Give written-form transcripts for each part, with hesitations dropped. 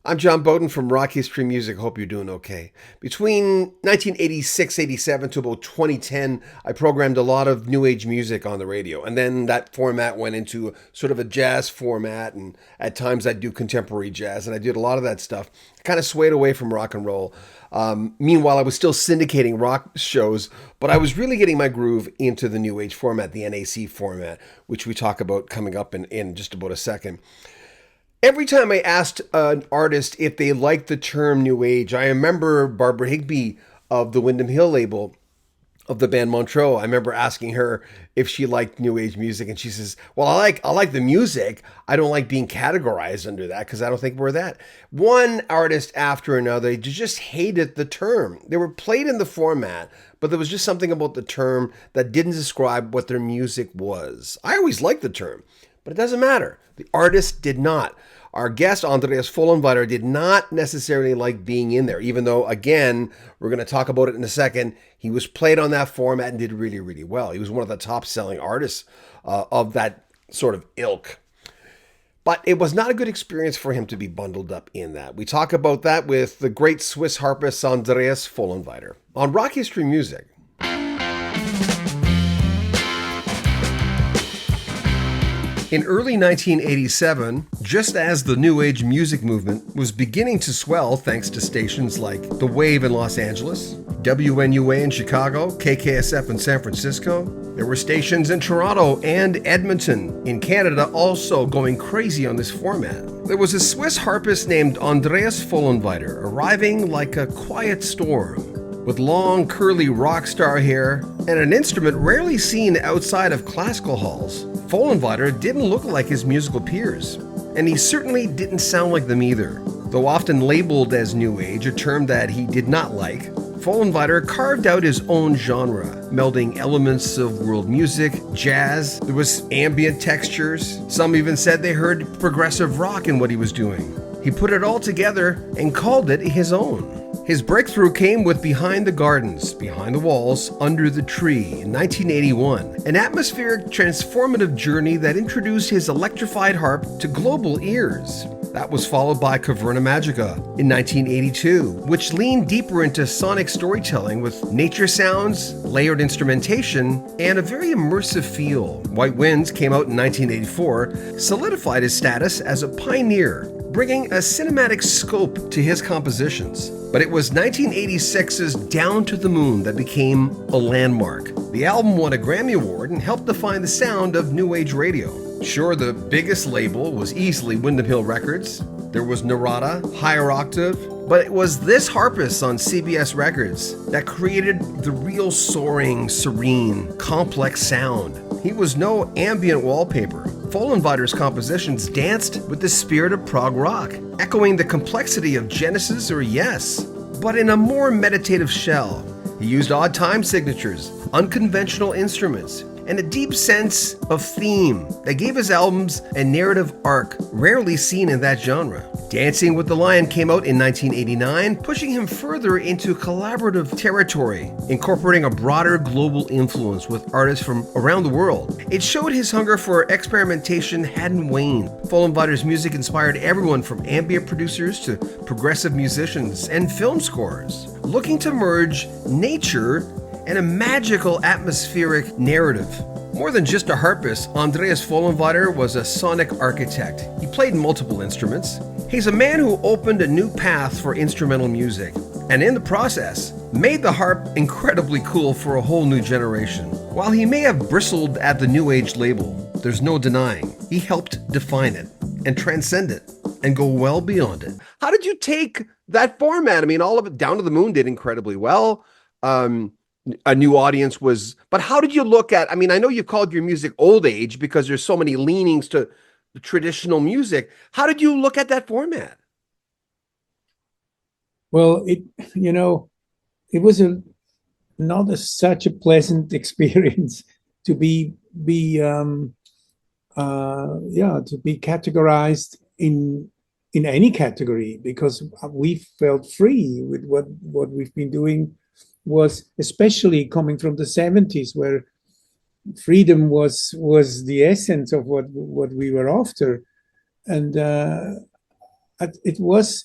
I'm John Bowden from Rock History Music. Hope you're doing okay. Between 1986, 87 to about 2010, I programmed a lot of new age music on the radio. And then that format went into sort of a jazz format. And at times I'd do contemporary jazz. And I did a lot of that stuff. I kind of swayed away from rock and roll. Meanwhile, I was still syndicating rock shows, but I was really getting my groove into the new age format, the NAC format, which we talk about coming up in just about a second. Every time I asked an artist if they liked the term New Age, I remember Barbara Higbee of the Windham Hill label of the band Montreux. I remember asking her if she liked New Age music, and she says, "Well, I like the music. I don't like being categorized under that because I don't think we're that." One artist after another just hated the term. They were played in the format, but there was just something about the term that didn't describe what their music was. I always liked the term, but it doesn't matter. The artist did not. Our guest, Andreas Vollenweider, did not necessarily like being in there, even though, again, we're going to talk about it in a second. He was played on that format and did really, really well. He was one of the top selling artists of that sort of ilk. But it was not a good experience for him to be bundled up in that. We talk about that with the great Swiss harpist Andreas Vollenweider on Rock History Music. In early 1987, just as the New Age music movement was beginning to swell thanks to stations like The Wave in Los Angeles, WNUA in Chicago, KKSF in San Francisco, there were stations in Toronto and Edmonton in Canada also going crazy on this format. There was a Swiss harpist named Andreas Vollenweider arriving like a quiet storm, with long curly rock star hair and an instrument rarely seen outside of classical halls. Vollenweider didn't look like his musical peers, and he certainly didn't sound like them either. Though often labeled as New Age, a term that he did not like, Vollenweider carved out his own genre, melding elements of world music, jazz, there was ambient textures. Some even said they heard progressive rock in what he was doing. He put it all together and called it his own. His breakthrough came with Behind the Gardens, Behind the Walls, Under the Tree in 1981, an atmospheric transformative journey that introduced his electrified harp to global ears. That was followed by Caverna Magica in 1982, which leaned deeper into sonic storytelling with nature sounds, layered instrumentation, and a very immersive feel. White Winds came out in 1984, solidified his status as a pioneer, bringing a cinematic scope to his compositions. But it was 1986's Down to the Moon that became a landmark. The album won a Grammy Award and helped define the sound of New Age radio. Sure, the biggest label was easily Windham Hill Records. There was Narada, Higher Octave, but it was this harpist on CBS Records that created the real soaring, serene, complex sound. He was no ambient wallpaper. Vollenweider's compositions danced with the spirit of prog rock, echoing the complexity of Genesis or Yes, but in a more meditative shell. He used odd time signatures, unconventional instruments, and a deep sense of theme that gave his albums a narrative arc rarely seen in that genre. Dancing with the Lion came out in 1989, pushing him further into collaborative territory, incorporating a broader global influence with artists from around the world. It showed his hunger for experimentation hadn't waned. Vollenweider's music inspired everyone from ambient producers to progressive musicians and film scores, looking to merge nature and a magical atmospheric narrative. More than just a harpist, Andreas Vollenweider was a sonic architect. He played multiple instruments. He's a man who opened a new path for instrumental music, and in the process, made the harp incredibly cool for a whole new generation. While he may have bristled at the New Age label, there's no denying he helped define it and transcend it and go well beyond it. How did you take that format? I mean, all of it, Down to the Moon did incredibly well. A new audience was, but how did you look at, I mean, I know you called your music old age because there's so many leanings to traditional music. How did you look at that format? Well, it was such a pleasant experience to be categorized in any category, because we felt free with what we've been doing, was especially coming from the 70s, where freedom was the essence of what we were after. And it was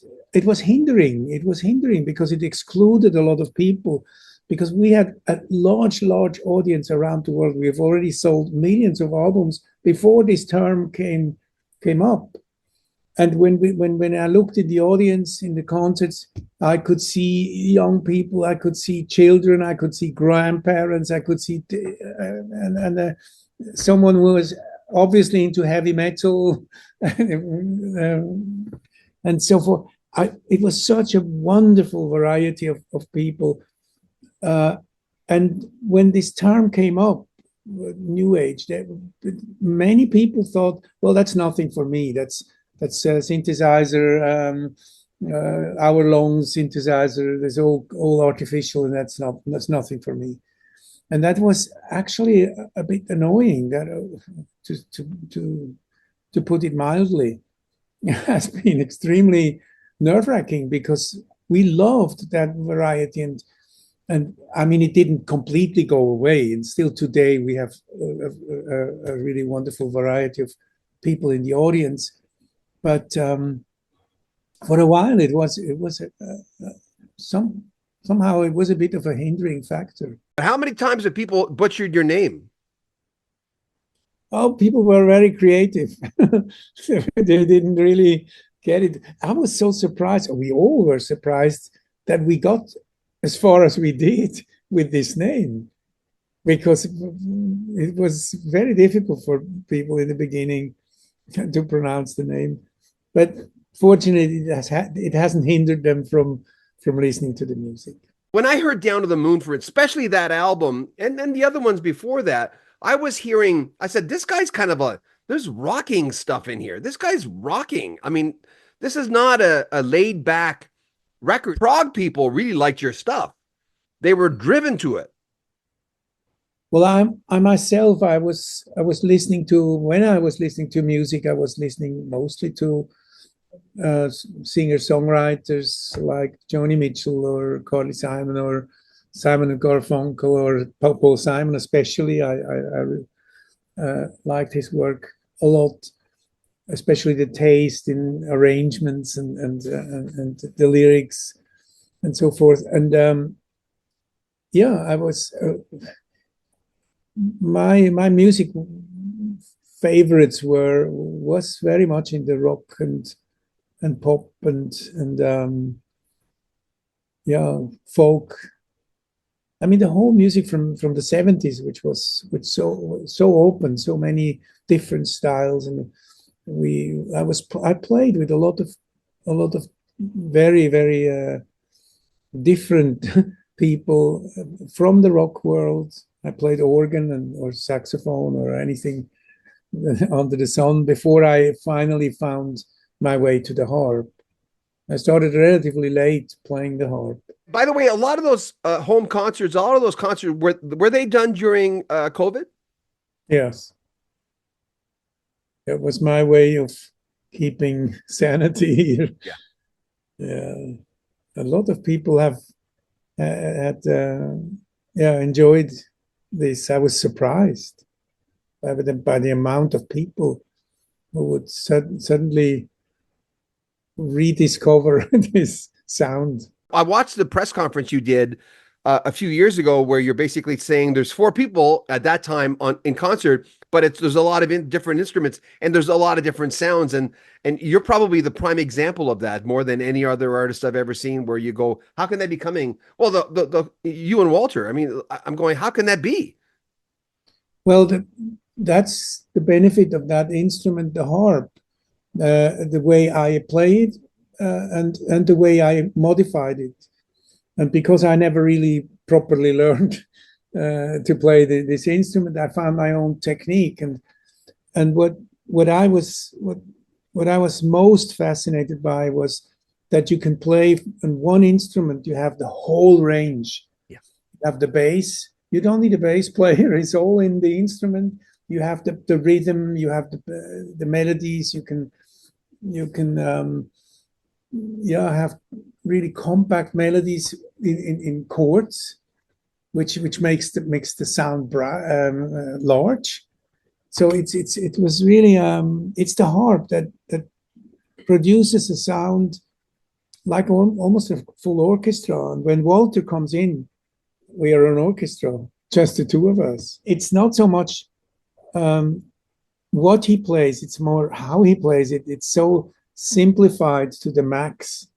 hindering. It was hindering because it excluded a lot of people. Because we had a large audience around the world. We have already sold millions of albums before this term came up. And when I looked at the audience in the concerts, I could see young people, I could see children, I could see grandparents, I could see someone who was obviously into heavy metal, and so forth. It was such a wonderful variety of people. And when this term came up, New Age, many people thought, well, that's nothing for me. That's a synthesizer, hour-long synthesizer. That's all artificial, and that's nothing for me. And that was actually a bit annoying. That to put it mildly, it has been extremely nerve-wracking because we loved that variety, and I mean, it didn't completely go away. And still today, we have a really wonderful variety of people in the audience. But for a while, it was somehow it was a bit of a hindering factor. How many times have people butchered your name? Oh, people were very creative. They didn't really get it. I was so surprised. We all were surprised that we got as far as we did with this name, because it was very difficult for people in the beginning to pronounce the name. But fortunately, it hasn't hindered them from listening to the music. When I heard Down to the Moon, for especially that album, and then the other ones before that, I said, this guy's there's rocking stuff in here. This guy's rocking. I mean, this is not a laid back record. Prague people really liked your stuff. They were driven to it. Well, I myself, I was listening to, when I was listening to music, I was listening mostly to singer-songwriters like Joni Mitchell or Carly Simon or Simon and Garfunkel or Paul Simon especially. I liked his work a lot, especially the taste in arrangements and the lyrics and so forth. And I was my music favorites was very much in the rock and pop and folk. I mean, the whole music from the 70s, which was so open, so many different styles, and I played with a lot of very very different people from the rock world. I played organ or saxophone or anything under the sun before I finally found my way to the harp. I started relatively late playing the harp. By the way, a lot of those home concerts, a lot of those concerts, were they done during COVID? Yes. It was my way of keeping sanity here. Yeah. A lot of people have enjoyed this. I was surprised by the amount of people who would suddenly rediscover this sound. I watched the press conference you did a few years ago where you're basically saying there's 4 people at that time in concert, but there's a lot of different instruments and there's a lot of different sounds, and you're probably the prime example of that more than any other artist I've ever seen, where you go, how can they be coming? Well, the you and Walter, I mean, I'm going, how can that be? Well, that's the benefit of that instrument, the harp. The way I play it and the way I modified it. And because I never really properly learned to play this instrument, I found my own technique. And what I was most fascinated by was that you can play on one instrument, you have the whole range. Yeah. You have the bass. You don't need a bass player. It's all in the instrument. You have the rhythm. You have the melodies. You can have really compact melodies in chords, which makes the sound large. So it was really it's the harp that produces a sound like almost a full orchestra. And when Walter comes in, we are an orchestra, just the two of us. It's not so much what he plays, it's more how he plays it. It's so simplified to the max.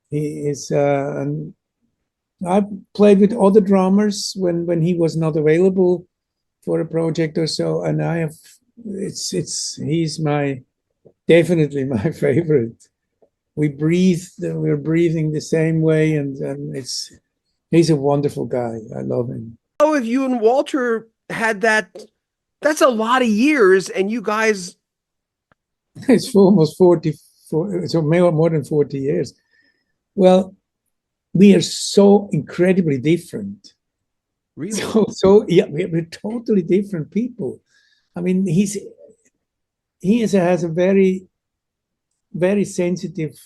He is, and I played with other drummers when he was not available for a project or so, and he's definitely my favorite. We're breathing the same way, and he's a wonderful guy. I love him. Oh, if you and Walter had that's a lot of years, and you guys. It's for almost 44, so more than 40 years. Well, we are so incredibly different. Really? So yeah, we're totally different people. I mean, he has a very, very sensitive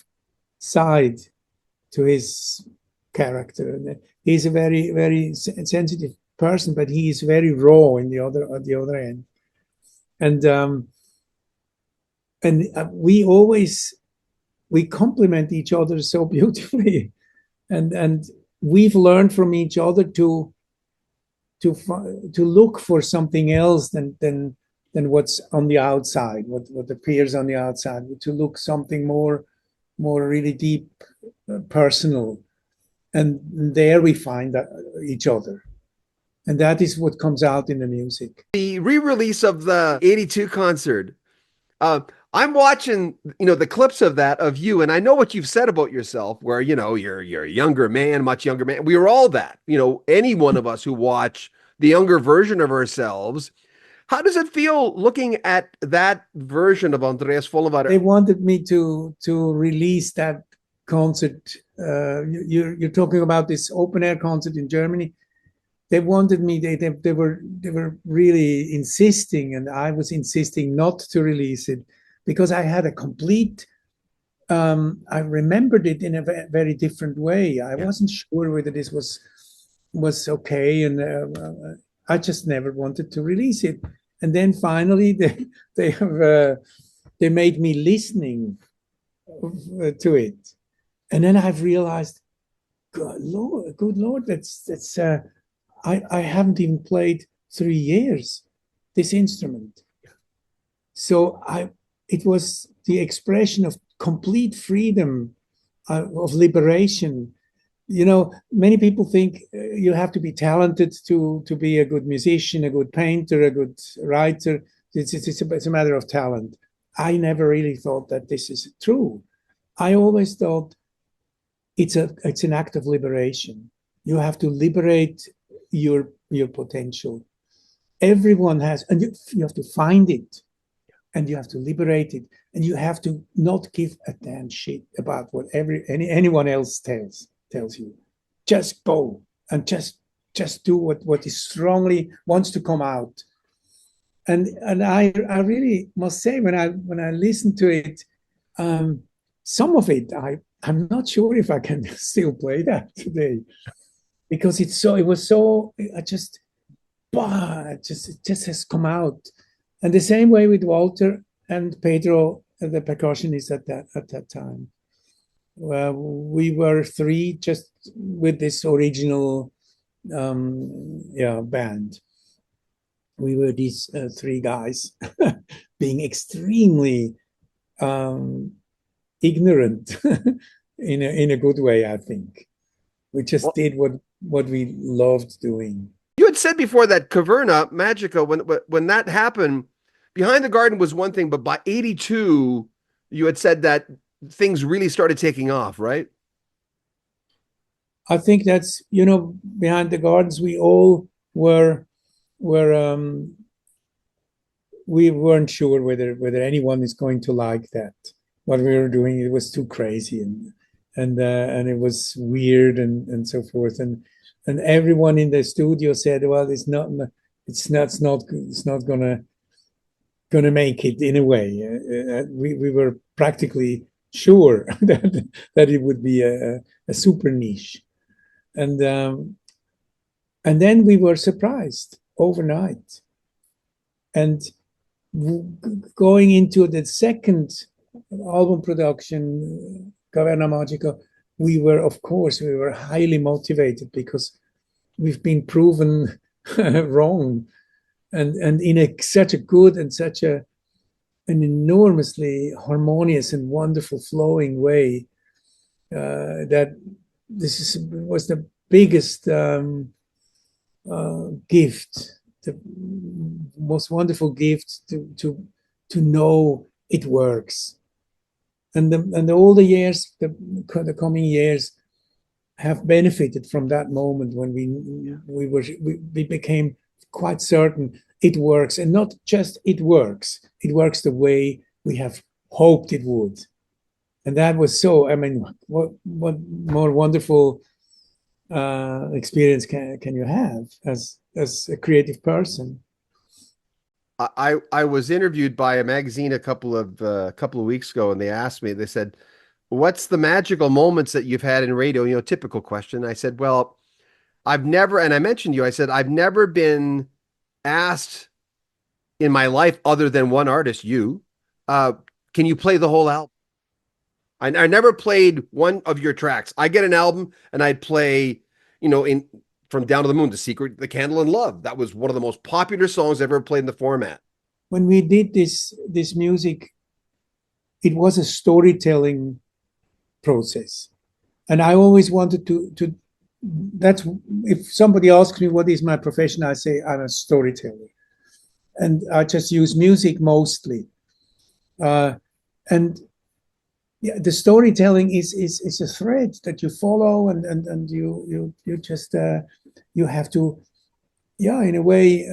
side to his character. He's a very, very sensitive person, but he is very raw at the other end. And we complement each other so beautifully, and we've learned from each other to look for something else than what's on the outside, what appears on the outside, to look something more really deep, personal, and there we find each other, and that is what comes out in the music. The re-release of the '82 concert. I'm watching, the clips of that of you, and I know what you've said about yourself, where you're a younger man, much younger man. We were all that. Any one of us who watch the younger version of ourselves. How does it feel looking at that version of Andreas Vollenweider? They wanted me to release that concert. You're talking about this open air concert in Germany. They wanted me. They were really insisting, and I was insisting not to release it because I had a complete. I remembered it in a very different way. I wasn't sure whether this was okay, and I just never wanted to release it. And then finally, they made me listening to it, and then I've realized, good Lord, that's. I haven't even played 3 years this instrument. So it was the expression of complete freedom, of liberation. Many people think you have to be talented to be a good musician, a good painter, a good writer. It's a matter of talent. I never really thought that this is true. I always thought it's an act of liberation. You have to liberate your potential. Everyone has, and you have to find it, and you have to liberate it, and you have to not give a damn shit about what anyone else tells you. Just go and just do what is strongly wants to come out. And I really must say, when I listen to it, some of it I'm not sure if I can still play that today. Because it just has come out. And the same way with Walter and Pedro, the percussionist at that time. We were three just with this original band. We were these three guys being extremely ignorant in a good way, I think. We just did what we loved doing. You had said before that Caverna, Magica, when that happened, Behind the Garden was one thing, but by '82, you had said that things really started taking off, right? I think that's, Behind the Gardens, we all were we weren't sure whether anyone is going to like that. What we were doing, it was too crazy, and it was weird and so forth, and everyone in the studio said, well, it's not gonna make it in a way. We were practically sure that it would be a super niche, and then we were surprised overnight, and going into the second album production, Caverna Magica, we were highly motivated because we've been proven wrong, and in such a good and such an enormously harmonious and wonderful flowing way, that was the biggest gift, the most wonderful gift to know it works. And all the years, the coming years, have benefited from that moment when we became quite certain it works, and not just it works the way we have hoped it would. And that was so, I mean, what more wonderful experience can you have as a creative person? I was interviewed by a magazine a couple of weeks ago, and they asked me, they said, "What's the magical moments that you've had in radio?" Typical question. I said, "Well, I've never," and I mentioned you. I said, "I've never been asked in my life other than one artist, you, uh, can you play the whole album?" I never played one of your tracks. I get an album and I'd play, in From Down to the Moon, The Secret, The Candle in Love. That was one of the most popular songs I've ever played in the format. When we did this music, it was a storytelling process, and I always wanted to. That's if somebody asks me what is my profession, I say I'm a storyteller, and I just use music mostly. And yeah, the storytelling is a thread that you follow, and you just you have to, yeah, in a way,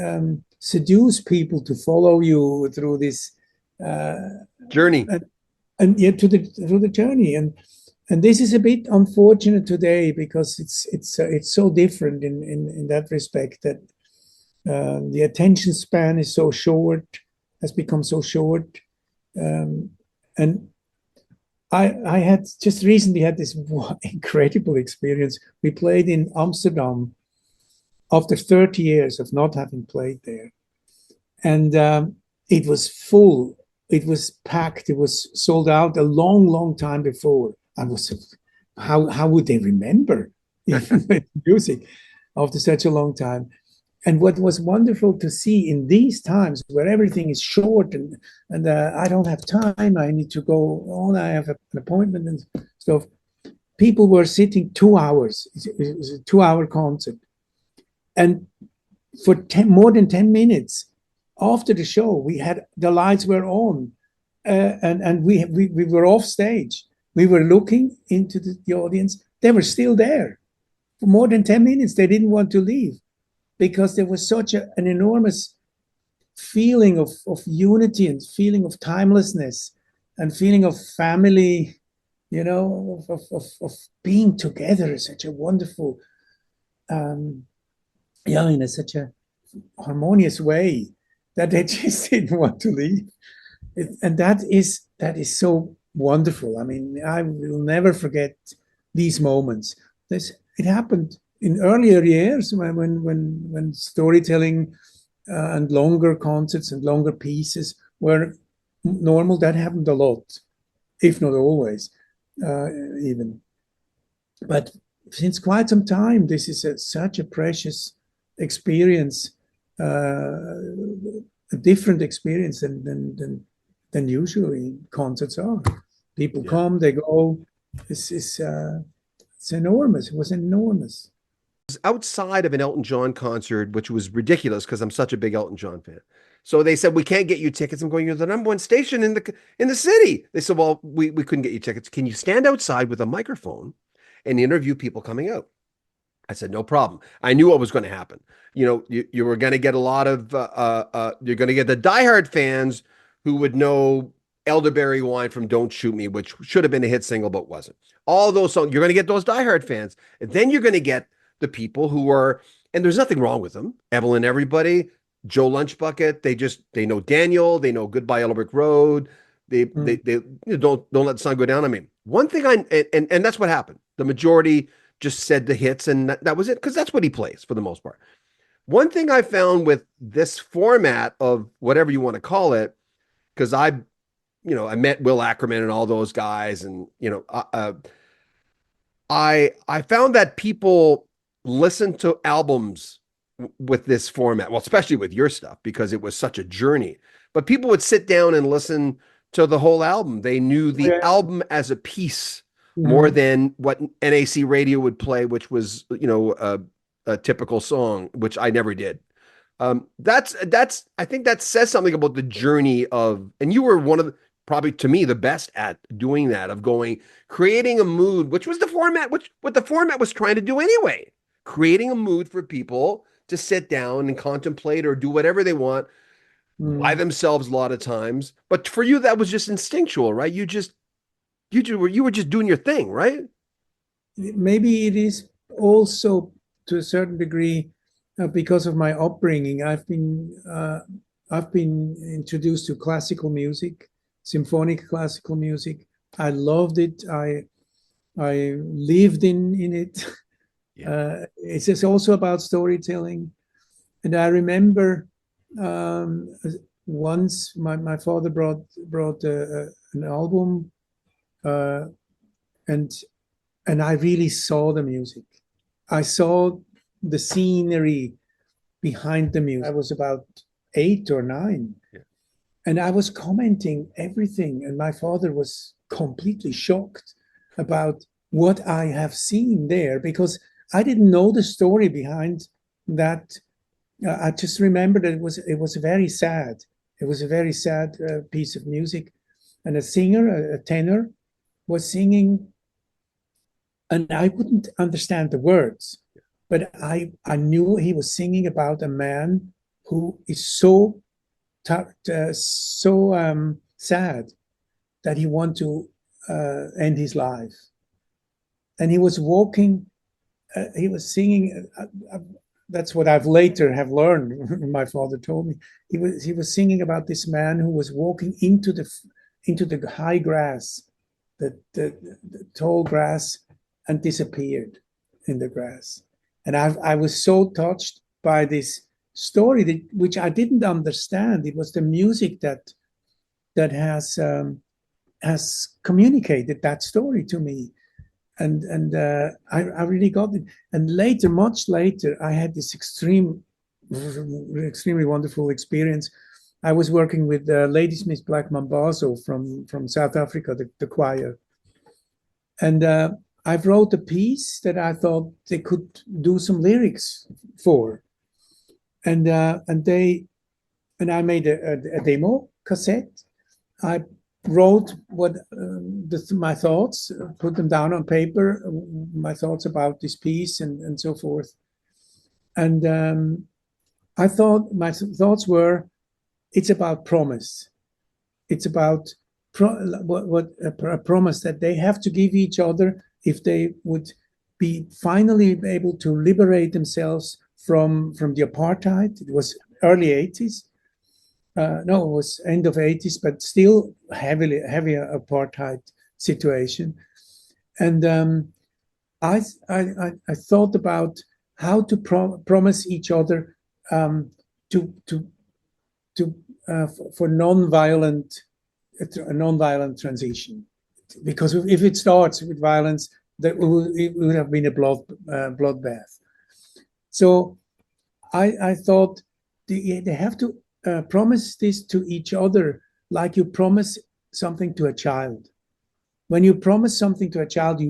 seduce people to follow you through this uh, Journey. and yeah, through the journey. And this is a bit unfortunate today because it's so different in that respect, that the attention span is so short, has become so short. And I had just recently had this incredible experience. We played in Amsterdam after 30 years of not having played there. And it was full, it was packed, it was sold out a long time before. I was, how would they remember music after such a long time? And what was wonderful to see in these times where everything is short, and I don't have time, I need to go on, I have an appointment and stuff. People were sitting 2 hours. It was a 2 hour concert. And for more than 10 minutes after the show, we had the lights were on, and we were off stage. We were looking into the audience. They were still there for more than 10 minutes. They didn't want to leave because there was such an enormous feeling of unity and feeling of timelessness and feeling of family, of being together. Such a wonderful, in such a harmonious way that they just didn't want to leave. And that is so wonderful. I mean, I will never forget these moments. It happened in earlier years when storytelling and longer concerts and longer pieces were normal. That happened a lot, if not always, even. But since quite some time, this is such a precious experience, a different experience than usually concerts are. People come, they go. It's enormous. It was enormous. Outside of an Elton John concert, which was ridiculous because I'm such a big Elton John fan. So they said, "We can't get you tickets." I'm going, "You're the number one station in the city." They said, "Well, we couldn't get you tickets. Can you stand outside with a microphone and interview people coming out?" I said, "No problem." I knew what was going to happen. You were going to get a lot of you're going to get the diehard fans who would know Elderberry Wine from Don't Shoot Me, which should have been a hit single but wasn't. All those songs, you're going to get those diehard fans. And then you're going to get the people who are, and there's nothing wrong with them, Evelyn Everybody, Joe Lunchbucket, they know Daniel, they know Goodbye Yellow Brick Road. They don't let the sun go down. I mean, one thing and that's what happened. The majority just said the hits, and that was it, because that's what he plays for the most part. One thing I found with this format of whatever you want to call it, because I've I met Will Ackerman and all those guys, and I found that people listen to albums with this format, well, especially with your stuff, because it was such a journey. But people would sit down and listen to the whole album. They knew the Yeah. album as a piece more Mhm. than what NAC radio would play, which was, a typical song, which I never did. That's I think that says something about the journey of, and you were one of the, probably to me the best at doing that, of creating a mood, which was the format, which what the format was trying to do anyway, creating a mood for people to sit down and contemplate or do whatever they want by Mm. themselves a lot of times. But for you, that was just instinctual, right? You were just doing your thing, right? Maybe it is also to a certain degree because of my upbringing. I've been introduced to classical music, symphonic classical music. I loved it. I lived in it. Yeah. It's just also about storytelling. And I remember um, once my father brought an album, uh, and I really saw the music. I saw the scenery behind the music. I was about 8 or 9, Yeah. and I was commenting everything. And my father was completely shocked about what I have seen there because I didn't know the story behind that. I just remember that it was very sad. It was a very sad piece of music, and a singer, a tenor, was singing, and I wouldn't understand the words, but I knew he was singing about a man who is so sad that he want to end his life, and he was walking. He was singing. That's what I've later have learned. My father told me he was singing about this man who was walking into the high grass, the tall grass, and disappeared in the grass. And I was so touched by this story which I didn't understand. It was the music that has communicated that story to me, and I really got it. And later, much later, I had this extremely wonderful experience. I was working with Ladysmith Black Mambazo from South Africa, the choir, and I wrote a piece that I thought they could do some lyrics for, and I made a demo cassette. I wrote my thoughts, put them down on paper, my thoughts about this piece and so forth. And I thought my thoughts were, it's about promise. It's about a promise that they have to give each other if they would be finally able to liberate themselves from the apartheid. It was early 80s. No, it was end of 80s, but still heavy apartheid situation. And I thought about how to promise each other to for a non-violent transition, because if it starts with violence, it would have been a bloodbath. So I thought they have to promise this to each other like you promise something to a child. When you promise something to a child,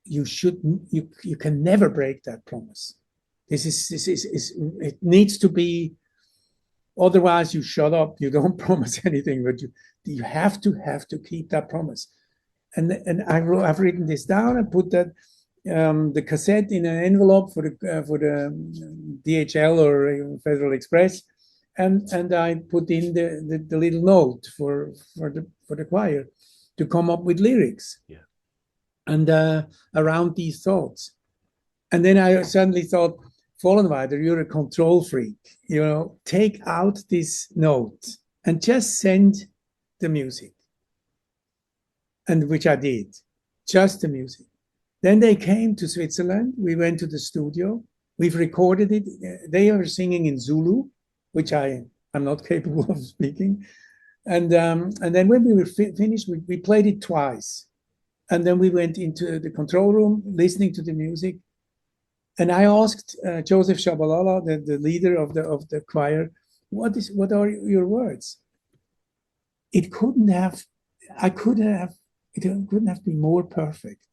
you can never break that promise. This is it needs to be. Otherwise, you shut up. You don't promise anything, but you have to keep that promise. And I've written this down and put that the cassette in an envelope for the DHL or Federal Express, and I put in the little note for the choir to come up with lyrics. Yeah. And around these thoughts. And then I suddenly thought, Vollenweider, you're a control freak. Take out this note and just send the music. And which I did, just the music. Then they came to Switzerland. We went to the studio. We've recorded it. They are singing in Zulu, which I'm not capable of speaking. And then when we were finished, we played it twice. And then we went into the control room, listening to the music. And I asked Joseph Shabalala, the leader of the choir, what are your words? It couldn't have been more perfect.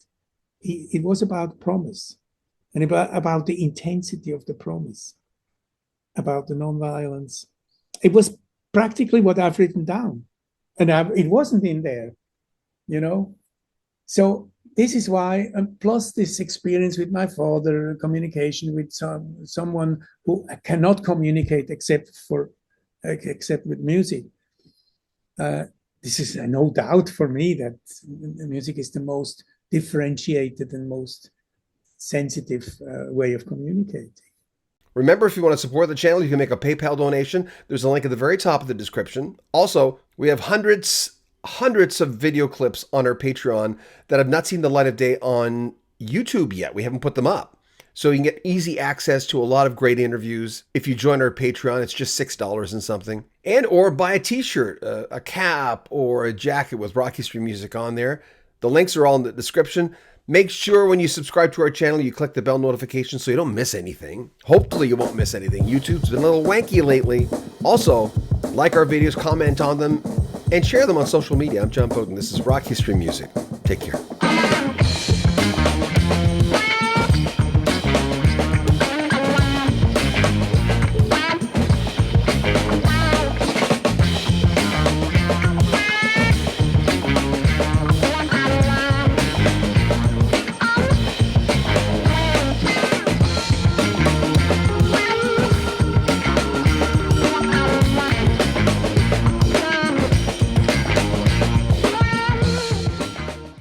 It was about promise, and about the intensity of the promise, about the nonviolence. It was practically what I've written down, and it wasn't in there, you know. So this is why, and plus this experience with my father, communication with someone who cannot communicate except with music. This is no doubt for me that music is the most differentiated and most sensitive way of communicating. Remember, if you want to support the channel, you can make a PayPal donation. There's a link at the very top of the description. Also, we have hundreds of video clips on our Patreon that have not seen the light of day on YouTube yet. We haven't put them up. So you can get easy access to a lot of great interviews. If you join our Patreon, it's just $6 and something. And or buy a t-shirt, a cap, or a jacket with Rock History Music on there. The links are all in the description. Make sure when you subscribe to our channel, you click the bell notification so you don't miss anything. Hopefully you won't miss anything. YouTube's been a little wanky lately. Also, like our videos, comment on them, and share them on social media. I'm John Bowden. This is Rock History Music. Take care.